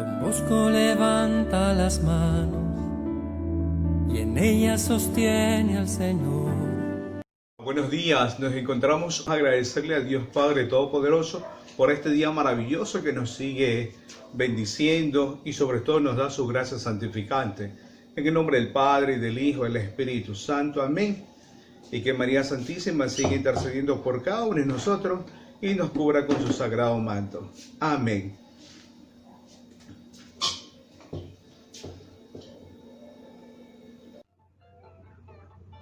Don Bosco levanta las manos y en ellas sostiene al Señor. Buenos días, nos encontramos a agradecerle a Dios Padre Todopoderoso por este día maravilloso que nos sigue bendiciendo y sobre todo nos da su gracia santificante. En el nombre del Padre, y del Hijo, y del Espíritu Santo. Amén. Y que María Santísima siga intercediendo por cada uno de nosotros y nos cubra con su sagrado manto. Amén.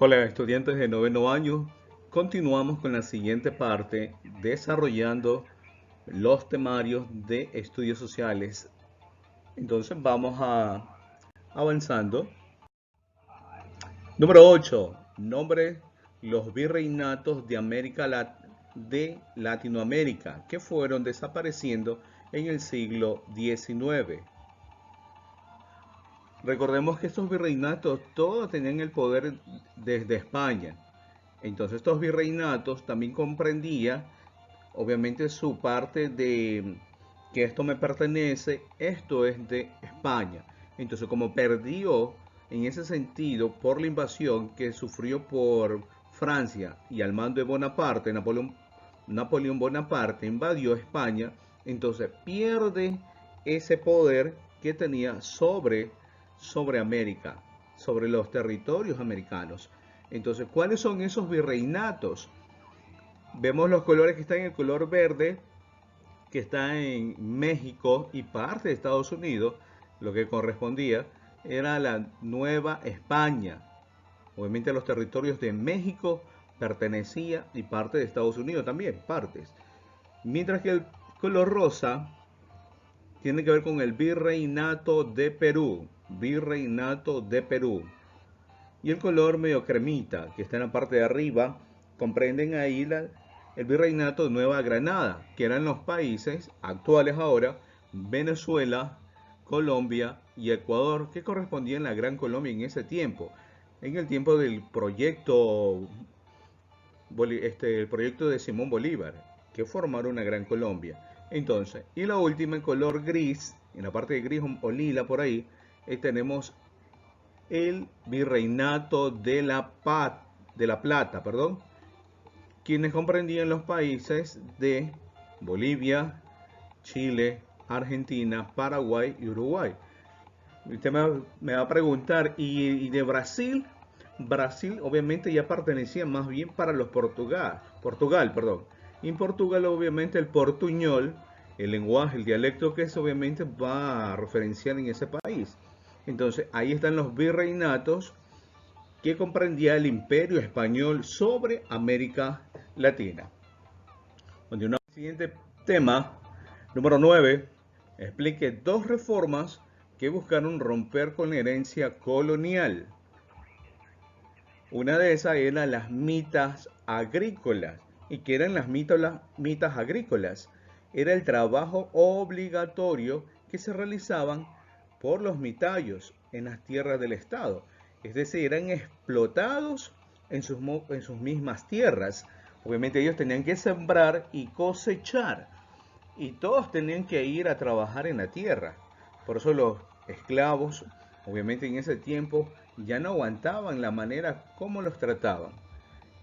Hola estudiantes de noveno año, continuamos con la siguiente parte desarrollando los temarios de estudios sociales. Entonces vamos avanzando. Número 8. Nombre los virreinatos de Latinoamérica que fueron desapareciendo en el siglo XIX. Recordemos que estos virreinatos todos tenían el poder desde España. Entonces estos virreinatos también comprendía, obviamente, su parte de que esto me pertenece, esto es de España. Entonces como perdió en ese sentido por la invasión que sufrió por Francia y al mando de Bonaparte, Napoleón Bonaparte invadió España, entonces pierde ese poder que tenía sobre América, sobre los territorios americanos. Entonces, ¿cuáles son esos virreinatos? Vemos los colores que están en el color verde, que está en México y parte de Estados Unidos. Lo que correspondía era la Nueva España. Obviamente los territorios de México pertenecía y parte de Estados Unidos también, partes. Mientras que el color rosa tiene que ver con el Virreinato de Perú. Virreinato de Perú. Y el color medio cremita, que está en la parte de arriba, comprenden ahí el Virreinato de Nueva Granada, que eran los países actuales ahora, Venezuela, Colombia y Ecuador, que correspondían a la Gran Colombia en ese tiempo. En el tiempo del proyecto, el proyecto de Simón Bolívar, que formaron una Gran Colombia. Entonces, y la última en color gris, en la parte de gris o lila por ahí, tenemos el Virreinato de la Plata, quienes comprendían los países de Bolivia, Chile, Argentina, Paraguay y Uruguay. Usted me va a preguntar, ¿y de Brasil? Brasil obviamente ya pertenecía más bien para los Portugal. Y en Portugal obviamente el portuñol, el lenguaje, el dialecto que es obviamente va a referenciar en ese país. Entonces ahí están los virreinatos que comprendía el imperio español sobre América Latina. Continuamos con el siguiente tema, número 9. Explique dos reformas que buscaron romper con la herencia colonial. Una de esas era las mitas agrícolas. ¿Y qué eran las mitas agrícolas? Era el trabajo obligatorio que se realizaban por los mitayos en las tierras del Estado. Es decir, eran explotados en sus mismas tierras. Obviamente ellos tenían que sembrar y cosechar. Y todos tenían que ir a trabajar en la tierra. Por eso los esclavos, obviamente en ese tiempo, ya no aguantaban la manera como los trataban.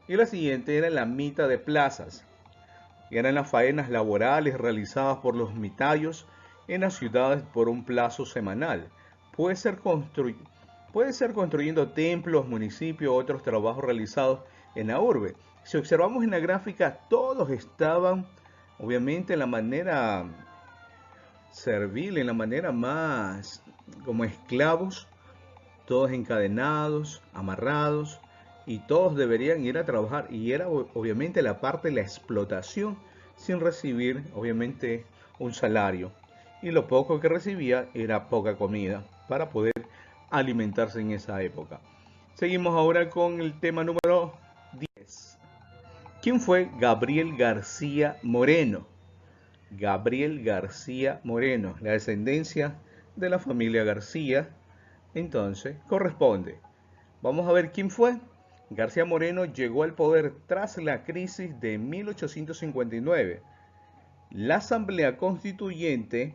Y la siguiente era la mita de plazas. Eran las faenas laborales realizadas por los mitayos en las ciudades por un plazo semanal. Puede ser construyendo templos, municipios, otros trabajos realizados en la urbe. Si observamos en la gráfica, todos estaban, obviamente, en la manera servil, en la manera más como esclavos, todos encadenados, amarrados, y todos deberían ir a trabajar. Y era obviamente la parte de la explotación sin recibir, obviamente, un salario. Y lo poco que recibía era poca comida para poder alimentarse en esa época. Seguimos ahora con el tema número 10. ¿Quién fue Gabriel García Moreno? Gabriel García Moreno, la descendencia de la familia García, entonces corresponde. Vamos a ver quién fue. García Moreno llegó al poder tras la crisis de 1859. La Asamblea Constituyente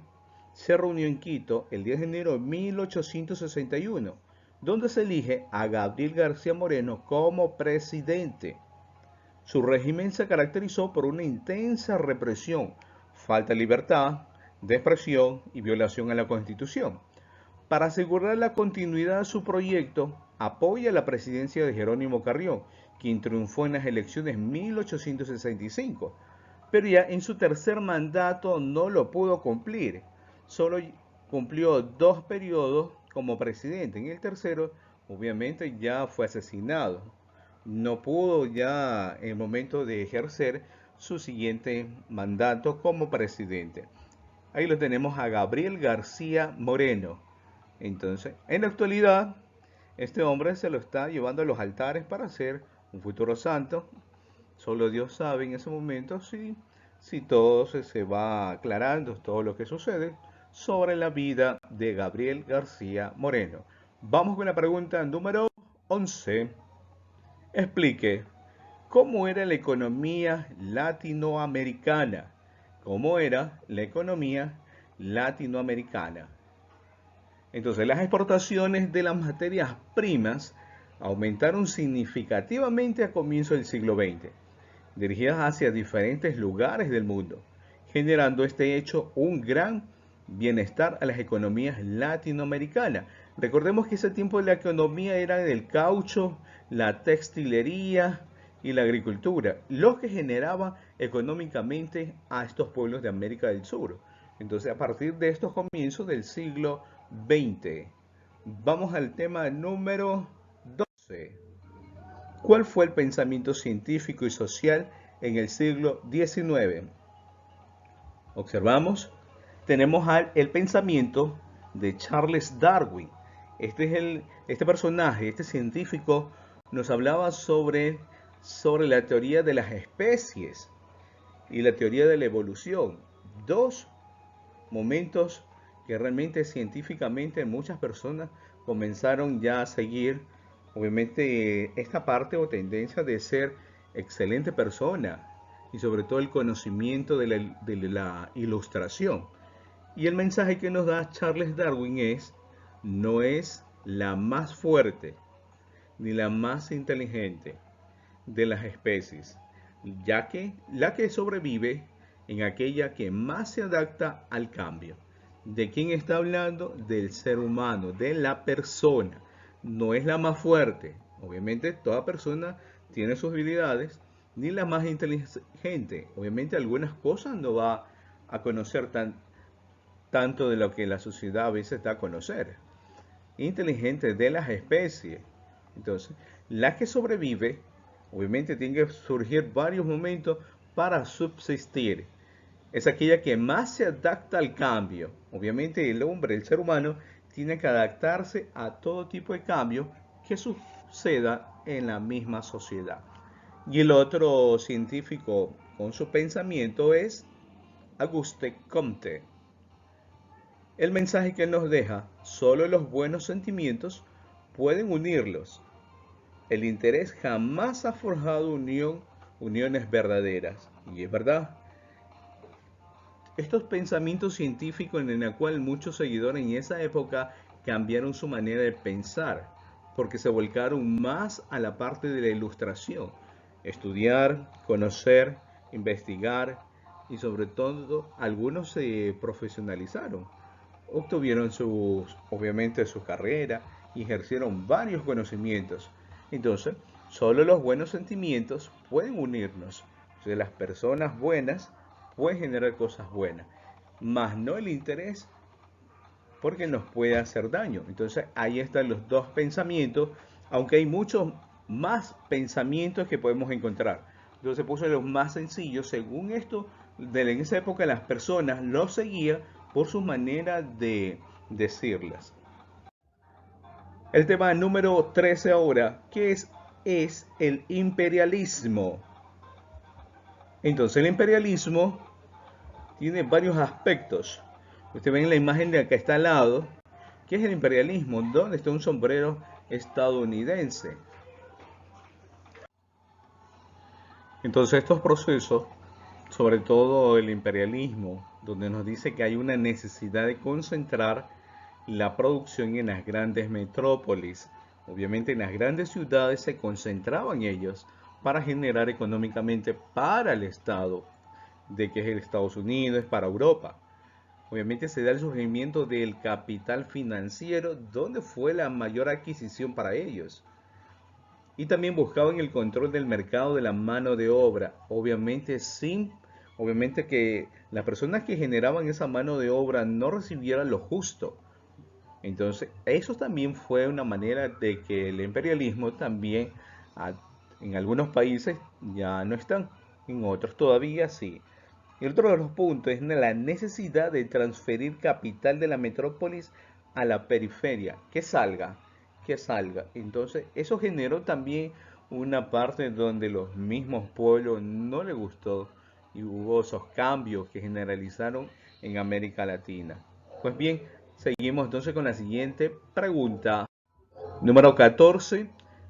se reunió en Quito el 10 de enero de 1861, donde se elige a Gabriel García Moreno como presidente. Su régimen se caracterizó por una intensa represión, falta de libertad, de expresión y violación a la Constitución. Para asegurar la continuidad de su proyecto, apoya la presidencia de Jerónimo Carrión, quien triunfó en las elecciones 1865, pero ya en su tercer mandato no lo pudo cumplir. Solo cumplió 2 periodos como presidente. En el tercero, obviamente, ya fue asesinado. No pudo ya en el momento de ejercer su siguiente mandato como presidente. Ahí lo tenemos a Gabriel García Moreno. Entonces, en la actualidad, este hombre se lo está llevando a los altares para ser un futuro santo. Solo Dios sabe en ese momento si todo se va aclarando, todo lo que sucede sobre la vida de Gabriel García Moreno. Vamos con la pregunta número 11. Explique cómo era la economía latinoamericana. ¿Cómo era la economía latinoamericana? Entonces, las exportaciones de las materias primas aumentaron significativamente a comienzos del siglo XX, dirigidas hacia diferentes lugares del mundo, generando este hecho un gran bienestar a las economías latinoamericanas. Recordemos que ese tiempo la economía era del caucho, la textilería y la agricultura, lo que generaba económicamente a estos pueblos de América del Sur. Entonces, a partir de estos comienzos del siglo XX, vamos al tema número 12. ¿Cuál fue el pensamiento científico y social en el siglo XIX? Observamos, tenemos el pensamiento de Charles Darwin. Este personaje, este científico, nos hablaba sobre la teoría de las especies y la teoría de la evolución. Dos momentos que realmente científicamente muchas personas comenzaron ya a seguir, obviamente, esta parte o tendencia de ser excelente persona y sobre todo el conocimiento de la ilustración. Y el mensaje que nos da Charles Darwin es: no es la más fuerte ni la más inteligente de las especies, ya que la que sobrevive en aquella que más se adapta al cambio. ¿De quién está hablando? Del ser humano, de la persona. No es la más fuerte. Obviamente toda persona tiene sus habilidades, ni la más inteligente. Obviamente algunas cosas no va a conocer tanto de lo que la sociedad a veces da a conocer. Inteligente de las especies. Entonces, la que sobrevive, obviamente tiene que surgir varios momentos para subsistir. Es aquella que más se adapta al cambio. Obviamente el hombre, el ser humano, tiene que adaptarse a todo tipo de cambio que suceda en la misma sociedad. Y el otro científico con su pensamiento es Auguste Comte. El mensaje que nos deja: solo los buenos sentimientos pueden unirlos. El interés jamás ha forjado uniones verdaderas. Y es verdad. Estos pensamientos científicos en el cual muchos seguidores en esa época cambiaron su manera de pensar, porque se volcaron más a la parte de la ilustración, estudiar, conocer, investigar, y sobre todo algunos se profesionalizaron, obtuvieron obviamente su carrera y ejercieron varios conocimientos. Entonces, solo los buenos sentimientos pueden unirnos. De las personas buenas pueden generar cosas buenas, más no el interés, porque nos puede hacer daño. Entonces ahí están los dos pensamientos, aunque hay muchos más pensamientos que podemos encontrar. Entonces puse los más sencillos. Según esto, en esa época las personas los seguían por su manera de decirlas. El tema número 13 ahora, ¿qué es el imperialismo? Entonces el imperialismo tiene varios aspectos. Usted ve en la imagen de acá está al lado, ¿qué es el imperialismo? ¿Dónde está un sombrero estadounidense? Entonces estos procesos, sobre todo el imperialismo donde nos dice que hay una necesidad de concentrar la producción en las grandes metrópolis. Obviamente en las grandes ciudades se concentraban ellos para generar económicamente para el Estado, de que es el Estados Unidos, para Europa. Obviamente se da el surgimiento del capital financiero, donde fue la mayor adquisición para ellos. Y también buscaban el control del mercado de la mano de obra, obviamente que las personas que generaban esa mano de obra no recibieran lo justo. Entonces, eso también fue una manera de que el imperialismo también en algunos países ya no están, en otros todavía sí. Y otro de los puntos es la necesidad de transferir capital de la metrópolis a la periferia, que salga. Entonces, eso generó también una parte donde los mismos pueblos no les gustó y hubo esos cambios que generalizaron en América Latina. Pues bien, seguimos entonces con la siguiente pregunta. Número 14.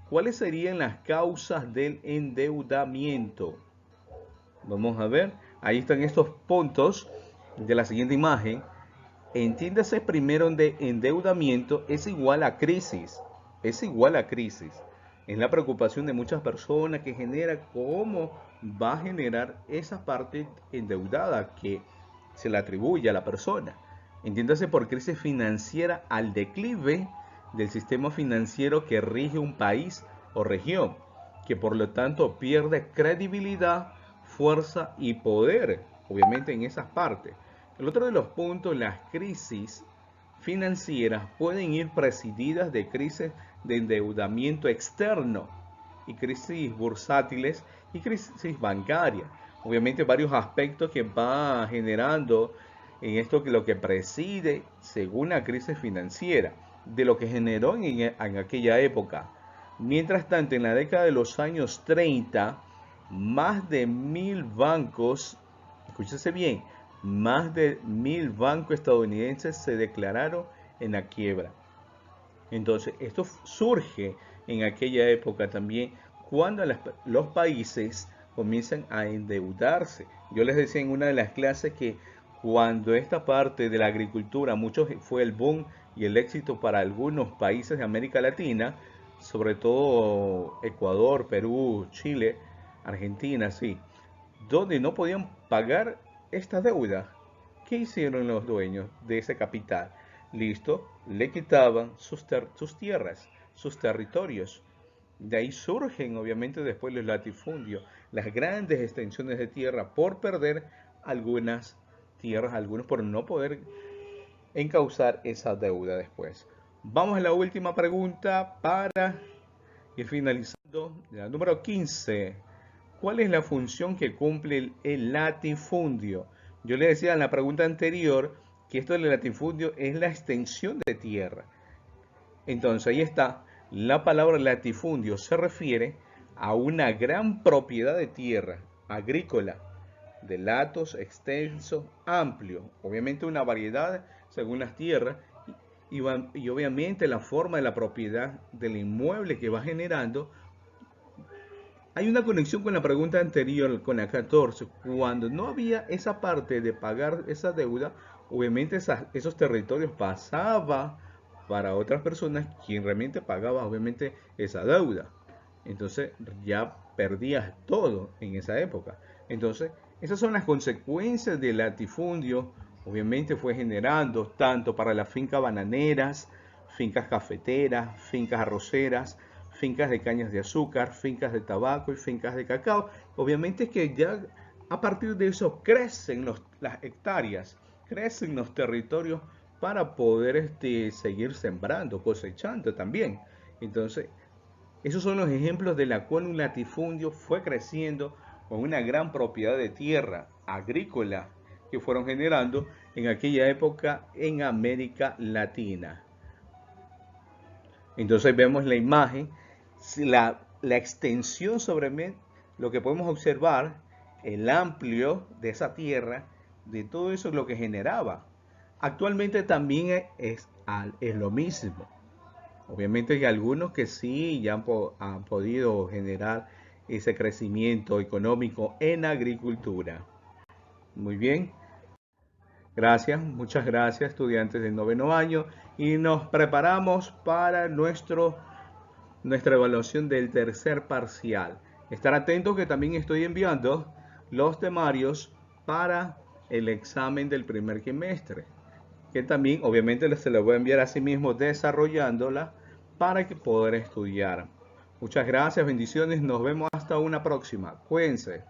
¿Cuáles serían las causas del endeudamiento? Vamos a ver, ahí están estos puntos de la siguiente imagen. Entiéndase primero de endeudamiento es igual a crisis. Es igual a crisis. Es la preocupación de muchas personas que genera cómo va a generar esa parte endeudada que se le atribuye a la persona. Entiéndase por crisis financiera al declive del sistema financiero que rige un país o región, que por lo tanto pierde credibilidad, fuerza y poder, obviamente en esas partes. El otro de los puntos, las crisis financieras pueden ir presididas de crisis de endeudamiento externo y crisis bursátiles y crisis bancarias. Obviamente varios aspectos que va generando en esto que lo que preside según la crisis financiera de lo que generó en aquella época. Mientras tanto, en la década de los años 30, más de 1000 bancos, escúchese bien, más de 1000 bancos estadounidenses se declararon en la quiebra. Entonces, esto surge en aquella época también cuando los países comienzan a endeudarse. Yo les decía en una de las clases que cuando esta parte de la agricultura, mucho fue el boom y el éxito para algunos países de América Latina, sobre todo Ecuador, Perú, Chile, Argentina, sí, donde no podían pagar esta deuda. ¿Qué hicieron los dueños de ese capital? Listo, le quitaban sus tierras, sus territorios. De ahí surgen obviamente después los latifundios, las grandes extensiones de tierra por perder algunas tierras, algunos por no poder encauzar esa deuda después. Vamos a la última pregunta para ir finalizando. La número 15. ¿Cuál es la función que cumple el latifundio? Yo le decía en la pregunta anterior que esto del latifundio es la extensión de tierra. Entonces ahí está, la palabra latifundio se refiere a una gran propiedad de tierra agrícola, de latos, extenso, amplio, obviamente una variedad según las tierras y obviamente la forma de la propiedad del inmueble que va generando. Hay una conexión con la pregunta anterior, con la 14. Cuando no había esa parte de pagar esa deuda, obviamente esos territorios pasaban para otras personas quien realmente pagaba obviamente esa deuda. Entonces ya perdías todo en esa época. Entonces esas son las consecuencias del latifundio. Obviamente fue generando tanto para las fincas bananeras, fincas cafeteras, fincas arroceras, fincas de cañas de azúcar, fincas de tabaco y fincas de cacao. Obviamente que ya a partir de eso crecen las hectáreas, crecen los territorios para poder seguir sembrando, cosechando también. Entonces, esos son los ejemplos de la cual un latifundio fue creciendo con una gran propiedad de tierra agrícola que fueron generando en aquella época en América Latina. Entonces vemos la imagen, la extensión sobre lo que podemos observar, el amplio de esa tierra, de todo eso es lo que generaba. Actualmente también es lo mismo. Obviamente hay algunos que sí ya han podido generar ese crecimiento económico en agricultura. Muy bien. Gracias, muchas gracias, estudiantes del noveno año. Y nos preparamos para nuestra evaluación del tercer parcial. Estar atentos que también estoy enviando los temarios para el examen del primer trimestre, que también obviamente se los voy a enviar a sí mismo desarrollándola para que poder estudiar. Muchas gracias, bendiciones, nos vemos hasta una próxima. Cuídense.